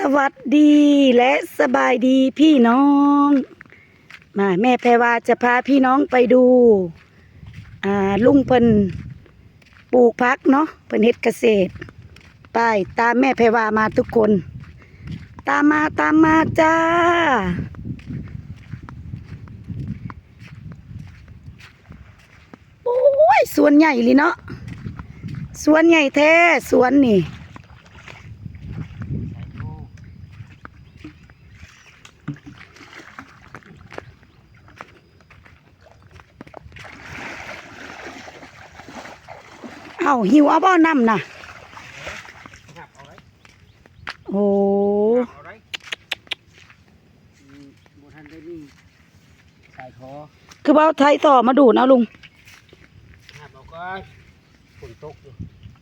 สวัสดีและสบายดีพี่น้องมาแม่แพรวาจะพาพี่น้องไปดูลุงเพิ่นปลูกผักเนาะเพิ่นเฮ็ดเกษตรไปตามแม่แพรวามาทุกคนตามมาจ้าโอ้ยสวนใหญ่เลยเนาะสวนใหญ่แท้สวนนี่เอาหิวเอาบ่อน้ำน่ะโอ้คือเบาไทยต่อมาดูนะลุง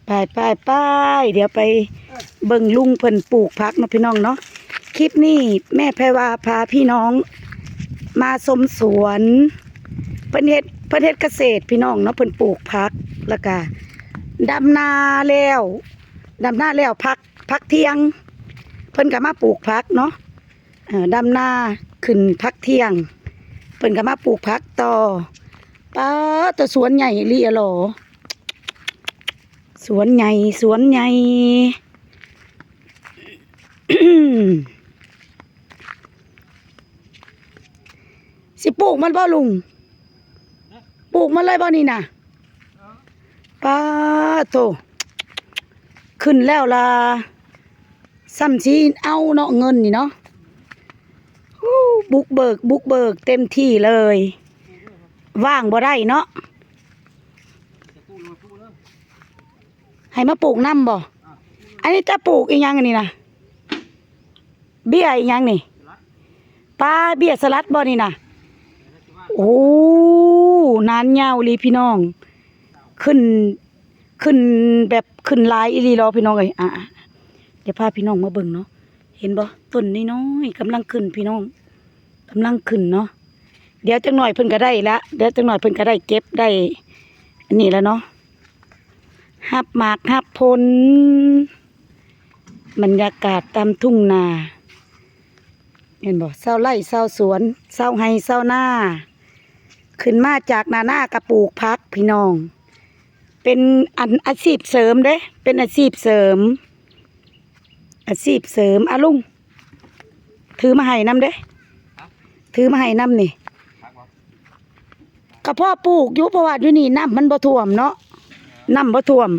ไปเดี๋ยวไปเบิ่งลุงเพิ่นปลูกผักเนาะพี่น้องเนาะคลิปนี้แม่แพรวาพาพี่น้องมาชมสวนเพิ่นเฮ็ดเกษตรพี่น้องเนาะเพิ่นปลูกผักแล้วก็ดำนาแล้วพักเที่ยงเพิ่นก็มาปลูกผักเนาะดำนาขึ้นพักเที่ยงเพิ่นก็มาปลูกผักต่อป้าแต่สวนใหญ่ลีอะหรอสวนใหญ่สิปลูกมันบ่ลุงปลูกมันเลยบ่นี่น่ะป้าโตขึ้นแล้วล่ะซ้ำชีเอาเนาะเงินนี่เนาะบุกเบิกเต็มที่เลยว่างบ่ได้เนาะให้มาปลูกน้ำบ่อันนี้จะปลูกอีกยังอันนี้นะเบี้ยอีกยังนี่ปลาเบี้ยสลัดบ่นี่นะโอ้นานยาวเลยพี่น้องขึ้นแบบขึ้นลายอีหลีรอพี่น้องเลยเดี๋ยวพาพี่น้องมาเบิ่งเนาะเห็นบ่ต้นน้อยๆกำลังขึ้นพี่น้องกำลังขึ้นเนาะเดี๋ยวจังหน่อยเพิ่นก็ได้ละเดี๋ยวจังหน่อยเพิ่นก็ได้เก็บได้อันนี้แล้วเนาะหับหมากหับผลบรรยากาศตามทุ่งนาเห็นบ่เศร้าไร่เศร้าสวนเศร้าไร่เศร้าหน้าขึ้นมาจากหน้ากระปลูกพักพี่น้องเป็นอาชีพเสริมเด้เป็นอาชีพเสริมอะลุงถือมาให้น้ำเด้ถือมาให้น้ำนี่กระเพาะปลูกอยู่เพราะว่าอยู่นี่น้ำมันบ่ท่วมเนาะน้ำบ่ท่วม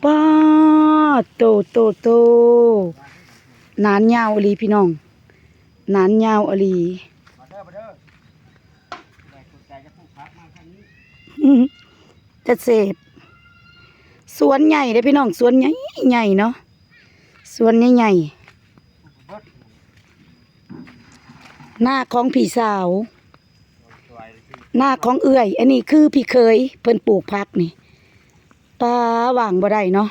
ป้าโตนานยาวอลีพี่น้องนานยาวอลีจะเสพสวนใหญ่เลยพี่น้องสวนใหญ่เนาะสวนใหญ่หน้าของพี่สาวหน้าของเอื้อยอันนี้คือพี่เคยเพิ่นปลูกผักนี่ปลาว่างบ่ได้เนาะ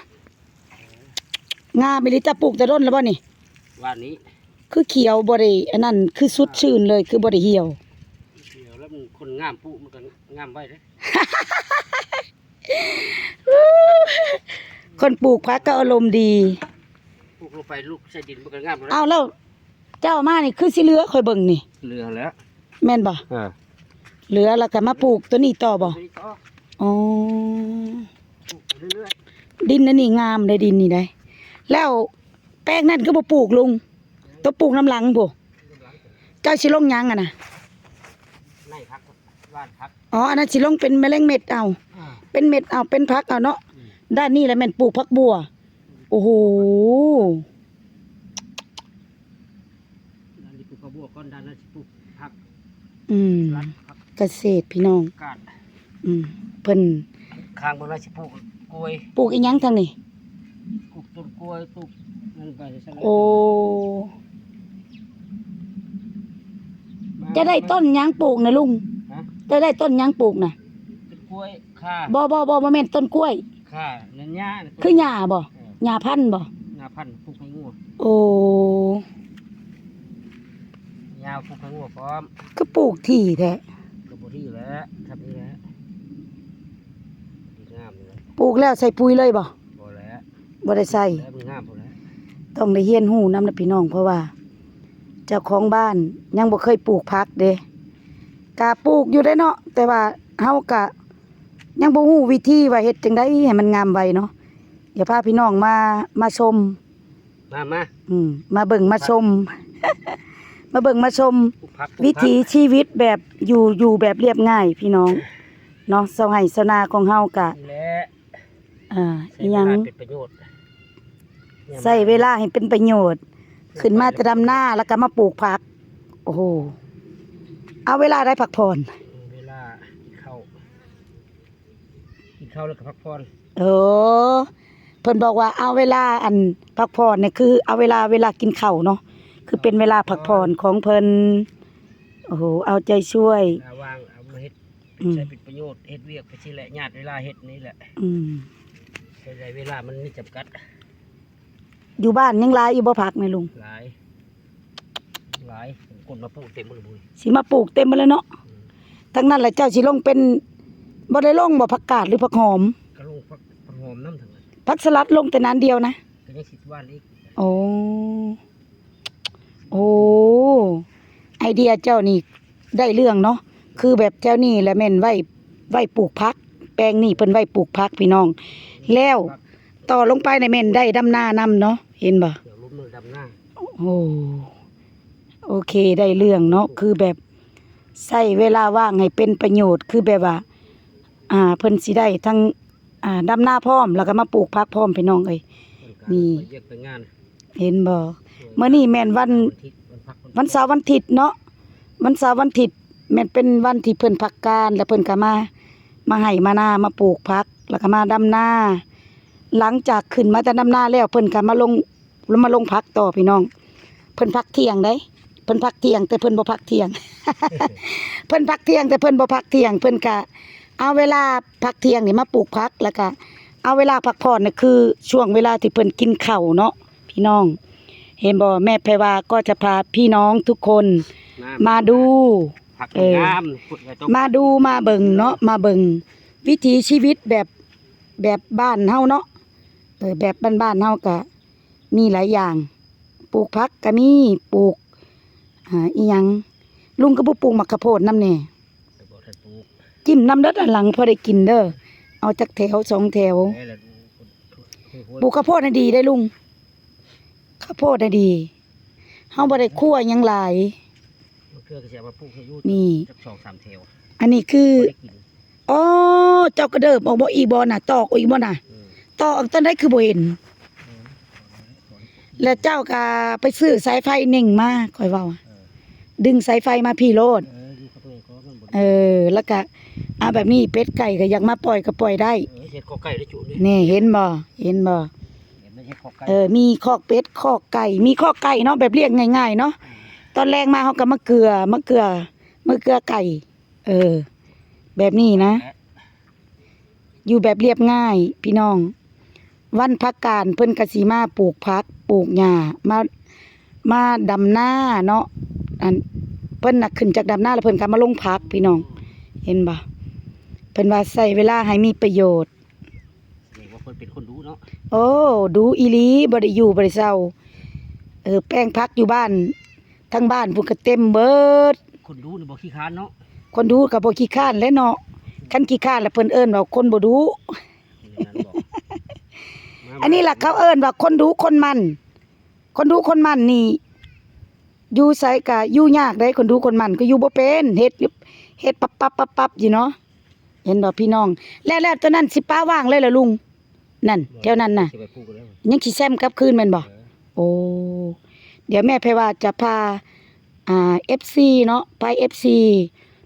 งาไม่รู้จะปลูกแต่ต้นแล้วบ่นี่วันนี้คือเขียวบ่ได้อันนั้นคือสุดชื่นเลยคือบ่ได้เหี่ยวแล้วมันคนงามปลูกมันก็งามไว้เด้ คนปลูกผักก็อารมณ์ดีปลูกลงไปลูกใส่ดินมันก็งามเอาแล้วเจ้ามานี่คือสิเหลือค่อยเบิ่งนี่เหลือแล้วแม่นบ่เหลือแล้วก็มาปลูกตัวนี้ต่อบ่อ๋อดินนั่นนี่งามเลยดินนี่ได้แล้วแป้งนั่นก็บ่ปลูกลุงต้องปลูกน้ำหลังบ่เจ้าสิลงยังอ่ะนะในพักบ้านพักอ๋ออันนั้นสิลงเป็นแมลงเม็ดเอาเป็นเม็ดเอาเป็นพักเอาเนาะด้านนี้แหละแม่นปลูกผักบัวโอ้โหด้านนี้ปลูกผักบัวก้อนด้านนั้นสิปลูกผักเกษตรพี่น้องเพิ่นข้างบนนั้นสิปลูกกล้วยปลูกอีหยังทางนี้ปลูกต้นกล้วยปลูกนั่นไปโอ้จะได้ต้นหยังปลูกนะลุงจะได้ต้นหยังปลูกนะต้นกล้วยข่าบ่แม่นต้นกล้วยข่าเนื้อหญ้าคือหญ้าบ่หญ้าพันธุ์บ่หญ้าพันธุ์ปลูกให้งัวโอ้ยาวปลูกให้งัวพร้อมก็ปลูกที่แท้ปลูกที่แล้วทำนี่แหละดีงามเลยปลูกแล้วใส่ปุ๋ยเลยบ่บ่แล้วบ่ได้ใส่แล้วมันงามพอแล้ว ต้องได้เรียนรู้นำนะพี่น้องเพราะว่าเจ้าของบ้านยังบ่เคยปลูกผักเด้กะปลูกอยู่ได้เนาะแต่ว่าเฮากะยังบ่ฮู้วิธีว่าเฮ็ดจังได๋ให้มันงามไว้เนาะเดี๋ยวพาพี่น้องมาชม มา มาเบิ่งมาชม มาเบิ่งมาชม ปลูกผัก วิถีชีวิตแบบอยู่แบบเรียบง่ายพี่น้องเนาะเสาไห้เสานาของเฮากะ นี่แหละ อิหยัง เป็นประโยชน์ ใช้เวลาให้เป็นประโยชน์ ขึ้นมาแต่ดำหน้าแล้วก็มาปลูกผัก โอ้โหเอาเวลาได้พักผ่อน เวลากินข้าวแล้วก็พักผ่อน เออเพิ่นบอกว่าเอาเวลาอันพักผ่อนเนี่ยคือเอาเวลากินข้าวเนาะคือเป็นเวลาพักผ่อนของเพิ่นโอ้โหเอาใจช่วย เวลาว่างเอามาเฮ็ดใช้เป็นประโยชน์เฮ็ดเวียกไปสิแหละญาติเวลาเฮ็ดนี่แหละ อืม ใช้เวลามันมีจำกัด อยู่บ้านยังหลายอยู่บ่พักนี่ลุง หลายคนมาปลูกเต็มหมดเลยบุ้ย สิมาปลูกเต็มหมดแล้วเนาะทั้งนั้นแหละเจ้าสิลงเป็นบ่ได้ลงบ่ผักกาดหรือผักหอม กระลงผักหอมน้ำทั้งนั้น ผักสลัดลงแต่นั้นเดียวนะ ก็ยังสิว่านอีก โอ้โอ้ไอเดียเจ้านี่ได้เรื่องเนาะคือแบบเจ้านี่แหละแม่นไว้ปลูกผัก แปลงนี่เพิ่นไว้ปลูกผักพี่น้อง แล้วต่อลงไปในแม่นได้ดำนานำเนาะเห็นบ่ เดี๋ยวลุ้มมือดำหน้า โอ้โอเคได้เรื่องเนาะคือแบบใช้เวลาว่างให้เป็นประโยชน์คือแบบว่าเพิ่นสิได้ทั้งดำนาพร้อมแล้วก็มาปลูกผักพร้อมพี่น้องเอ้ย นี่ ไปเรียกไปงาน เห็นบ่เมื่อนี้แม่นวันเสาร์วันอาทิตย์เนาะวันเสาร์วันอาทิตย์แม่นเป็นวันที่เพิ่นพักการแล้วเพิ่นก็มาให้มานามาปลูกผักแล้วก็มาดำนาหลังจากขึ้นมาแต่ดำนาแล้วเพิ่นก็มาลงผักต่อพี่น้องเพิ่นพักเที่ยงเด้เพิ่นพักเที่ยงแต่เพิ่นบ่พักเที่ยง เพิ่นพักเที่ยงแต่เพิ่นบ่พักเที่ยงเพิ่นก็เอาเวลาพักเที่ยงนี่มาปลูกผักแล้วก็เอาเวลาพักผ่อนนี่คือช่วงเวลาที่เพิ่นกินข้าวเนาะพี่น้องเห็นบ่แม่ไผว่าก็จะพาพี่น้องทุกคนมาดู ผัก เออ งามพุดไว้ตรง มาดูมาเบิ่งเนาะมาเบิ่งวิถีชีวิตแบบบ้านเฮาเนาะแบบบ้านๆเฮาก็มีหลายอย่างปลูกผักก็มีปลูกอีหยังลุงก็บ่ปลูกมะขามโพดนำแน่ ไปบอกท่านปลูก จิ้มน้ำเด้อด้านหลังพอได้กินเด้อเอาจักแถว2แถว แม่ละดู ปลูกข้าวโพดให้ดีได้ลุงข้าวโพดให้ดีเฮาบ่ได้คั่วหยังหลาย มันเพื่อก็จะมาปลูกให้อยู นี่ จัก2-3แถว อันนี้คือ บ่ได้กิน อ๋อเจ้ากระเดิบออกบ่อีบ่น่ะตอกอีบ่น่ะ อืม ตอกตอนใดคือบ่เห็น แล้วเจ้าก็ไปซื้อสายไฟนิ่งมาค่อยเว้าอะดึงสายไฟมาพี่โลด อยู่กับตัวเองก็มันบ่ แล้วก็แบบนี้เป็ดไก่ก็อยากมาปล่อยก็ปล่อยได้ เฮ็ดข้อไก่ได้จุนี่ นี่เห็นบ่เห็นไม่ใช่ข้อไก่ มีคอกเป็ดคอกไก่มีคอกไก่เนาะแบบเรียกง่ายๆเนาะตอนแรกมาเฮาก็มะเกลือไก่แบบนี้นะ อยู่แบบเรียบง่ายพี่น้อง วันพักการเพิ่นก็สิมาปลูกผักปลูกหญ้ามาดำนาเนาะอันเพิ่นน่ะขึ้นจากดำนาแล้วเพิ่นก็มาลงผักพี่น้อง เห็นบ่เพิ่นว่าใช้เวลาให้มีประโยชน์ นี่ว่าเพิ่นเป็นคนรู้เนาะ โอ้ดูอีหลีบ่ได้อยู่บ่ได้เศร้าแป้งพักอยู่บ้านทั้งบ้านพุ่นก็เต็มเบิด คนรู้นี่บ่ขี้ค้านเนาะ คนดูก็บ่ขี้ข้านแหล้วเนาะคันขี้ข้านแล้วเพิ่นเอิ้นว่าคนบ่ดู อย่างนั้นบอก อันนี้ล่ะเขาเอิ้นว่าคนดูคนมันคนดูคนมันนี่อยู่ไสก็อยู่ยากได้คนดูคนมันก็อยู่บ่เป็นเฮ็ดปั๊บอยู่เนาะเห็นบ่พี่น้องแล้วตอนนั้นสิป้าว่างเลยล่ะลุงนั่นแถวนั้นน่ะ สิไปปลูกแล้ว ยังสิแซมกลับคืนแม่นบ่โอ้เดี๋ยวแม่ไผว่าจะพาFC เนาะไป FC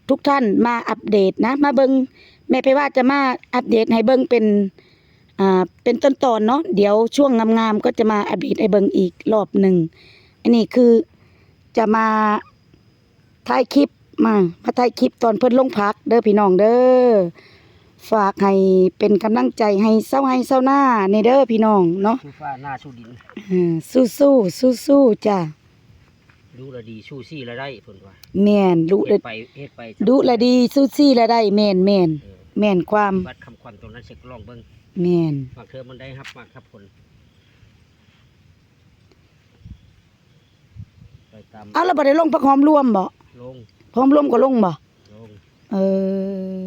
ทุกท่านมาอัปเดตนะมาเบิ่งแม่ไผว่าจะมาอัปเดตให้เบิ่งเป็นต้นๆเนาะเดี๋ยวช่วงงามๆก็จะมาอัปเดตให้เบิ่งอีกรอบหนึ่งอันนี้คือจะมาถ่ายคลิปมาถ่ายคลิปตอนเพิ่นลงพักเด้อพี่น้องเด้อฝากให้เป็นกำลังใจให้เซาหน้าในเด้อพี่น้องเนาะ ชูฟ้าหน้าชูดิน สู้ๆจ้ะ ดูแลดีชูซี่ละได้เพิ่นว่า แม่นดุ เฮ็ดไป ดุละดีสู้ซี่ละได้แม่นแม่นความ วัดคำควันตรงนั้นเช็คลองเบิ่ง แม่น บางเทื่อมันได้ครับมากครับผล ตาม เอาแล้วบ่ได้ลงผักหอมรวมบ่ ลง ผักหอมรวมก็ลงบ่ ลง เอ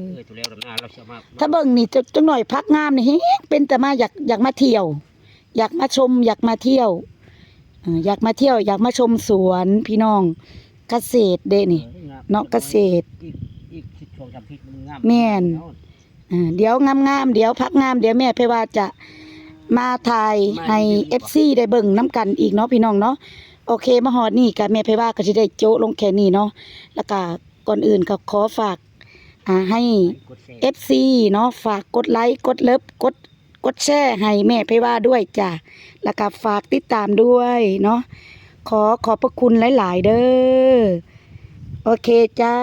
อ ตัวแล้วดำหน้าเราสามารถ ถ้าเบิ่งนี่จังหน่อยพักงามนี่เฮ้เป็นแต่มาอยากมาเที่ยว อยากมาชมอยากมาเที่ยวอยากมาเที่ยวอยากมาชมสวนพี่น้องเกษตรเด้นี่เนาะเกษตร อีกสิบช่วงจำพิษมันงาม แม่น เดี๋ยวงามๆเดี๋ยวพักงามเดี๋ยวแม่เพว่าจะมาถ่ายให้ FC ได้เบิ่งน้ำกันอีกเนาะพี่น้องเนาะโอเคมาฮอดนี่ก็แม่เพว่าก็สิได้โจะลงแค่นี้เนาะแล้วก็ก่อนอื่นก็ขอฝากให้ กดแชร์ FC เนาะฝากกดไลค์กดเลิฟกดแชร์ให้แม่เพว่าด้วยจ้ะแล้วก็ฝากติดตามด้วยเนาะขอบพระคุณหลายๆเด้อโอเคจ้า